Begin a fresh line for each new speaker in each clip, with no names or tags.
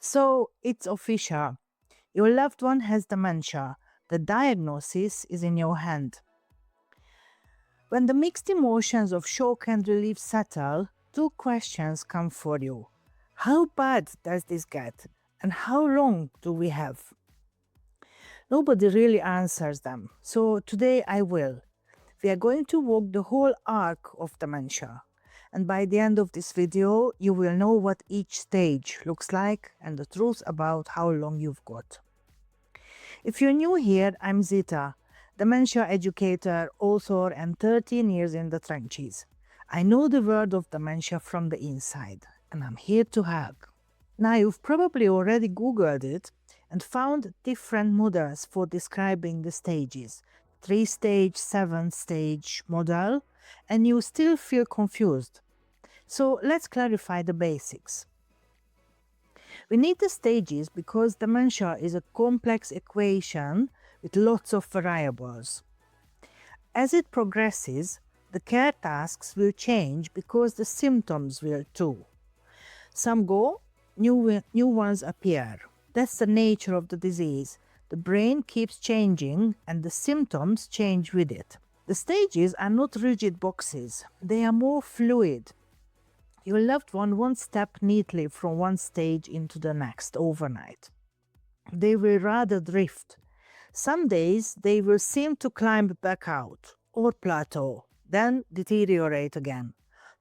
So it's official. Your loved one has dementia. The diagnosis is in your hand. When the mixed emotions of shock and relief settle, two questions come for you. How bad does this get? And how long do we have? Nobody really answers them. So today I will. We are going to walk the whole arc of dementia. And by the end of this video, you will know what each stage looks like and the truth about how long you've got. If you're new here, I'm Zita, dementia educator, author, and 13 years in the trenches. I know the world of dementia from the inside, and I'm here to help. Now, you've probably already Googled it and found different models for describing the stages, 3-stage, 7-stage model, and you still feel confused. So let's clarify the basics. We need the stages because dementia is a complex equation with lots of variables. As it progresses, the care tasks will change because the symptoms will too. Some go, new ones appear. That's the nature of the disease. The brain keeps changing and the symptoms change with it. The stages are not rigid boxes, they are more fluid. Your loved one won't step neatly from one stage into the next overnight. They will rather drift. Some days they will seem to climb back out or plateau, then deteriorate again.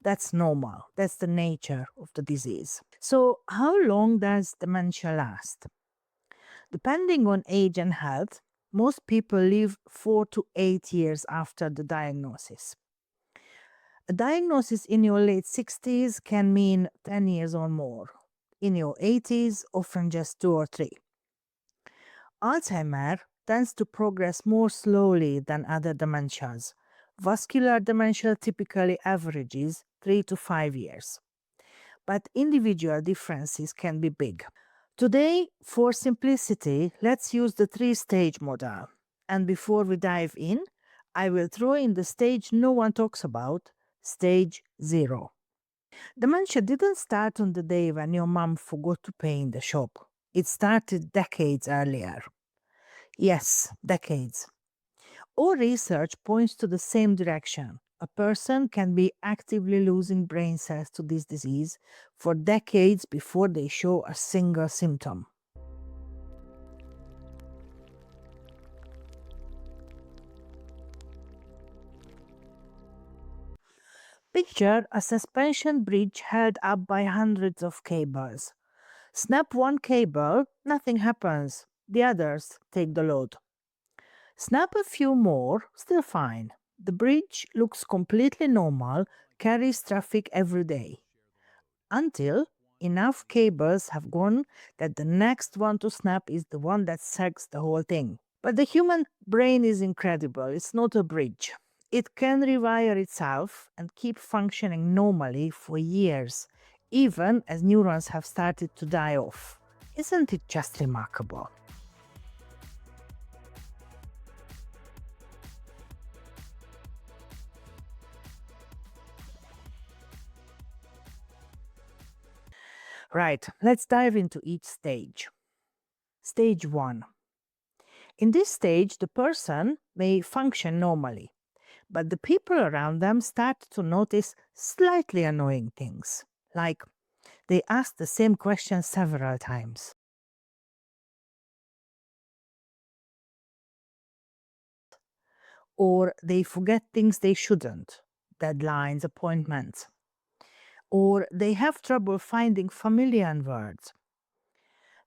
That's normal. That's the nature of the disease. So, how long does dementia last? Depending on age and health, most people live 4 to 8 years after the diagnosis. A diagnosis in your late 60s can mean 10 years or more. In your 80s, often just 2 or 3. Alzheimer tends to progress more slowly than other dementias. Vascular dementia typically averages 3 to 5 years. But individual differences can be big. Today, for simplicity, let's use the 3-stage model. And before we dive in, I will throw in the stage no one talks about, Stage 0. Dementia didn't start on the day when your mom forgot to pay in the shop. It started decades earlier. Yes, decades. All research points to the same direction. A person can be actively losing brain cells to this disease for decades before they show a single symptom. Picture a suspension bridge held up by hundreds of cables. Snap one cable, nothing happens. The others take the load. Snap a few more, still fine. The bridge looks completely normal, carries traffic every day. Until enough cables have gone that the next one to snap is the one that sags the whole thing. But the human brain is incredible. It's not a bridge. It can rewire itself and keep functioning normally for years, even as neurons have started to die off. Isn't it just remarkable? Right, let's dive into each stage. Stage 1. In this stage, the person may function normally, but the people around them start to notice slightly annoying things, like they ask the same question several times. Or they forget things they shouldn't, deadlines, appointments. Or they have trouble finding familiar words.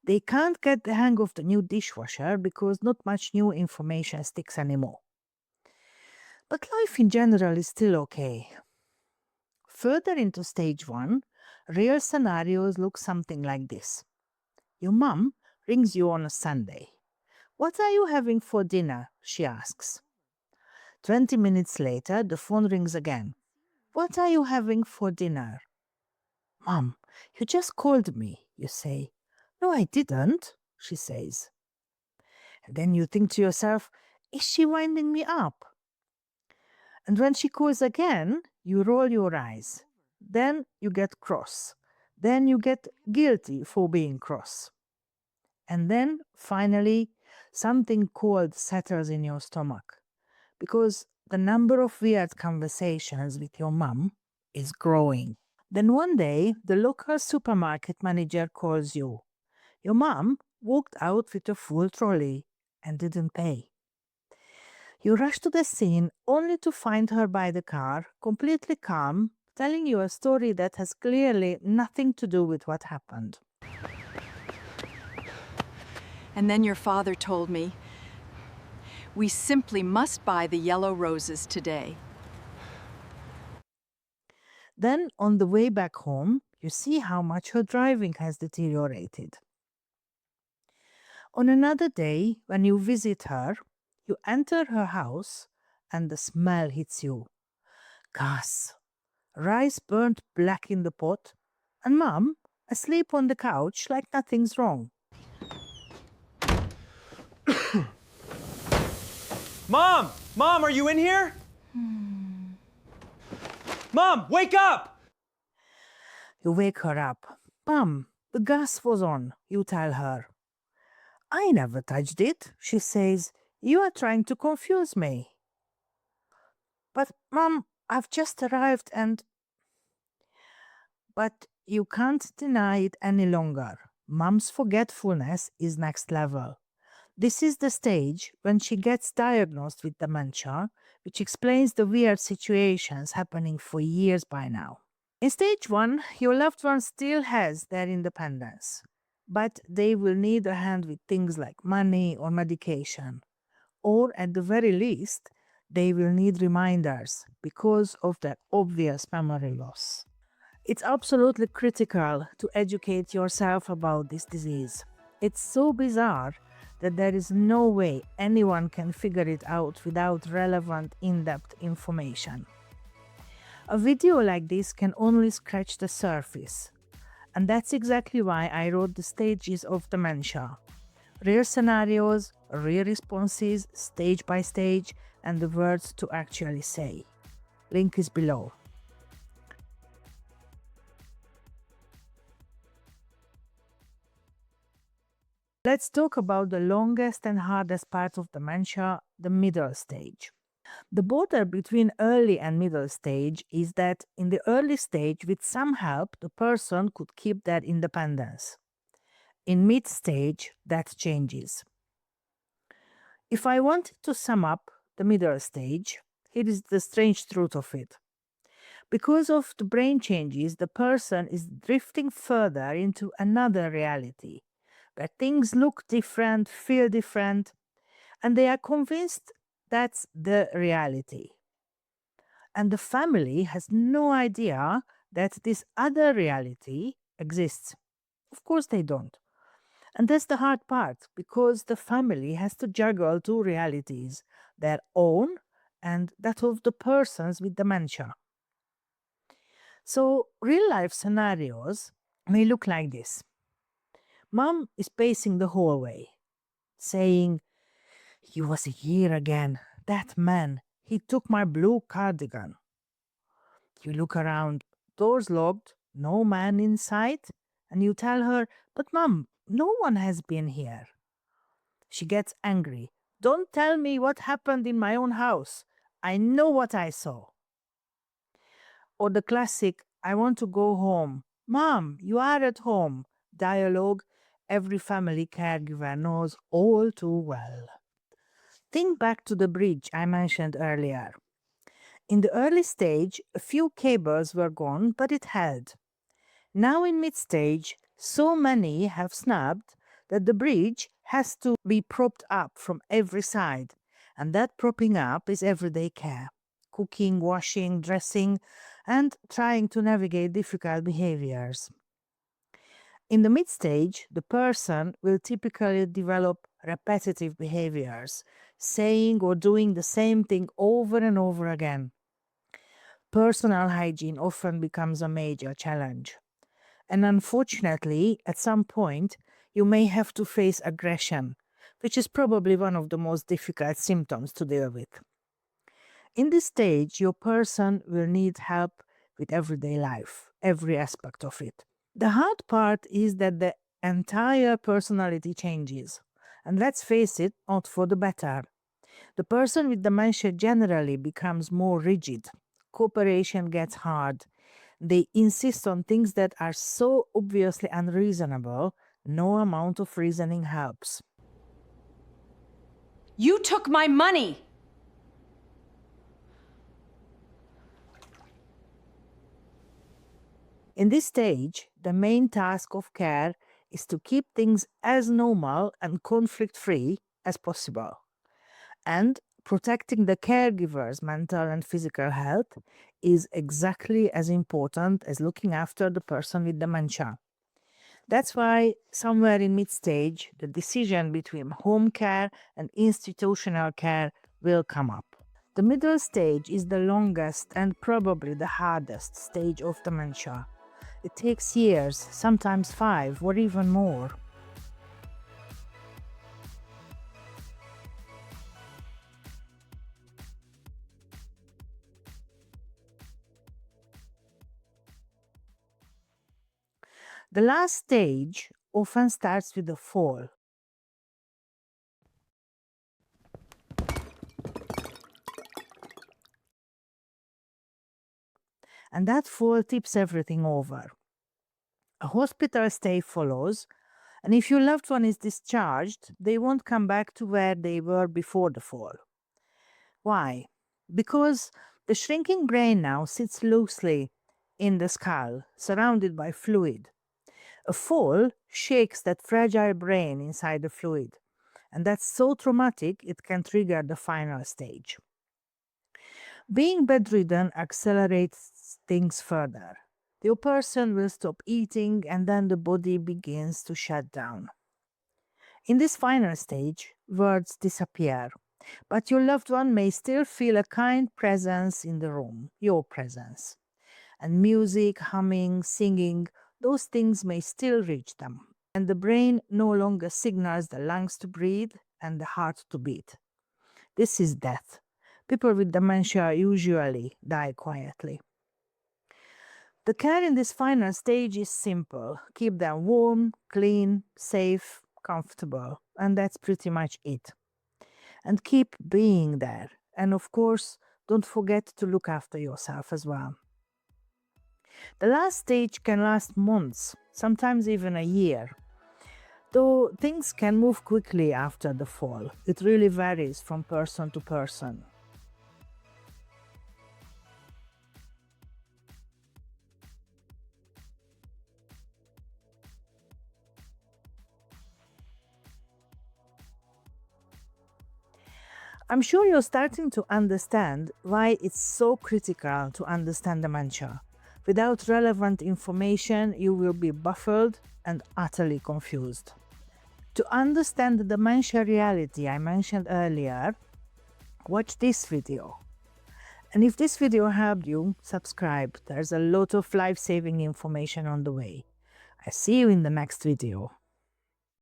They can't get the hang of the new dishwasher because not much new information sticks anymore. But life in general is still okay. Further into stage 1, real scenarios look something like this. Your mum rings you on a Sunday. What are you having for dinner? She asks. 20 minutes later, the phone rings again. What are you having for dinner? Mom, you just called me, you say. No, I didn't, she says. And then you think to yourself, is she winding me up? And when she calls again, you roll your eyes. Then you get cross. Then you get guilty for being cross. And then, finally, something cold settles in your stomach because the number of weird conversations with your mum is growing. Then one day, the local supermarket manager calls you. Your mum walked out with a full trolley and didn't pay. You rush to the scene only to find her by the car, completely calm, telling you a story that has clearly nothing to do with what happened.
And then your father told me, we simply must buy the yellow roses today.
Then, on the way back home, you see how much her driving has deteriorated. On another day, when you visit her, you enter her house and the smell hits you. Gas, rice burnt black in the pot, and Mum asleep on the couch like nothing's wrong.
Mom! Mom, are you in here? Mom, wake up!
You wake her up. Mum, the gas was on, you tell her. I never touched it, she says. You are trying to confuse me. But, Mum, I've just arrived and... But you can't deny it any longer. Mum's forgetfulness is next level. This is the stage when she gets diagnosed with dementia, which explains the weird situations happening for years by now. In stage 1, your loved one still has their independence, but they will need a hand with things like money or medication. Or at the very least, they will need reminders because of their obvious memory loss. It's absolutely critical to educate yourself about this disease. It's so bizarre that there is no way anyone can figure it out without relevant, in-depth information. A video like this can only scratch the surface, and that's exactly why I wrote the stages of dementia. Real scenarios, real responses, stage by stage, and the words to actually say. Link is below. Let's talk about the longest and hardest part of dementia, the middle stage. The border between early and middle stage is that in the early stage, with some help, the person could keep their independence. In mid stage, that changes. If I wanted to sum up the middle stage, here is the strange truth of it. Because of the brain changes, the person is drifting further into another reality, where things look different, feel different, and they are convinced that's the reality. And the family has no idea that this other reality exists. Of course they don't. And that's the hard part, because the family has to juggle two realities, their own and that of the persons with dementia. So real life scenarios may look like this. Mom is pacing the hallway, saying, "He was here again. That man, he took my blue cardigan." You look around, doors locked, no man in sight, and you tell her, "But Mom, no one has been here." She gets angry. "Don't tell me what happened in my own house. I know what I saw." Or the classic, "I want to go home." "Mom, you are at home." Dialogue every family caregiver knows all too well. Think back to the bridge I mentioned earlier. In the early stage, a few cables were gone, but it held. Now in mid-stage, so many have snapped that the bridge has to be propped up from every side. And that propping up is everyday care. Cooking, washing, dressing, and trying to navigate difficult behaviors. In the mid-stage, the person will typically develop repetitive behaviors, saying or doing the same thing over and over again. Personal hygiene often becomes a major challenge. And unfortunately, at some point, you may have to face aggression, which is probably one of the most difficult symptoms to deal with. In this stage, your person will need help with everyday life, every aspect of it. The hard part is that the entire personality changes. And let's face it, not for the better. The person with dementia generally becomes more rigid. Cooperation gets hard. They insist on things that are so obviously unreasonable, no amount of reasoning helps.
You took my money!
In this stage, the main task of care is to keep things as normal and conflict free as possible. And protecting the caregiver's mental and physical health is exactly as important as looking after the person with dementia. That's why, somewhere in mid stage, the decision between home care and institutional care will come up. The middle stage is the longest and probably the hardest stage of dementia. It takes years, sometimes 5 or even more. The last stage often starts with a fall. And that fall tips everything over. A hospital stay follows, and if your loved one is discharged, they won't come back to where they were before the fall. Why? Because the shrinking brain now sits loosely in the skull, surrounded by fluid. A fall shakes that fragile brain inside the fluid, and that's so traumatic it can trigger the final stage. Being bedridden accelerates things further. The person will stop eating and then the body begins to shut down. In this final stage, words disappear, but your loved one may still feel a kind presence in the room, your presence. And music, humming, singing, those things may still reach them. And the brain no longer signals the lungs to breathe and the heart to beat. This is death. People with dementia usually die quietly. The care in this final stage is simple. Keep them warm, clean, safe, comfortable, and that's pretty much it. And keep being there. And of course, don't forget to look after yourself as well. The last stage can last months, sometimes even a year. Though things can move quickly after the fall, it really varies from person to person. I'm sure you're starting to understand why it's so critical to understand dementia. Without relevant information, you will be baffled and utterly confused. To understand the dementia reality I mentioned earlier, watch this video. And if this video helped you, subscribe. There's a lot of life-saving information on the way. I see you in the next video.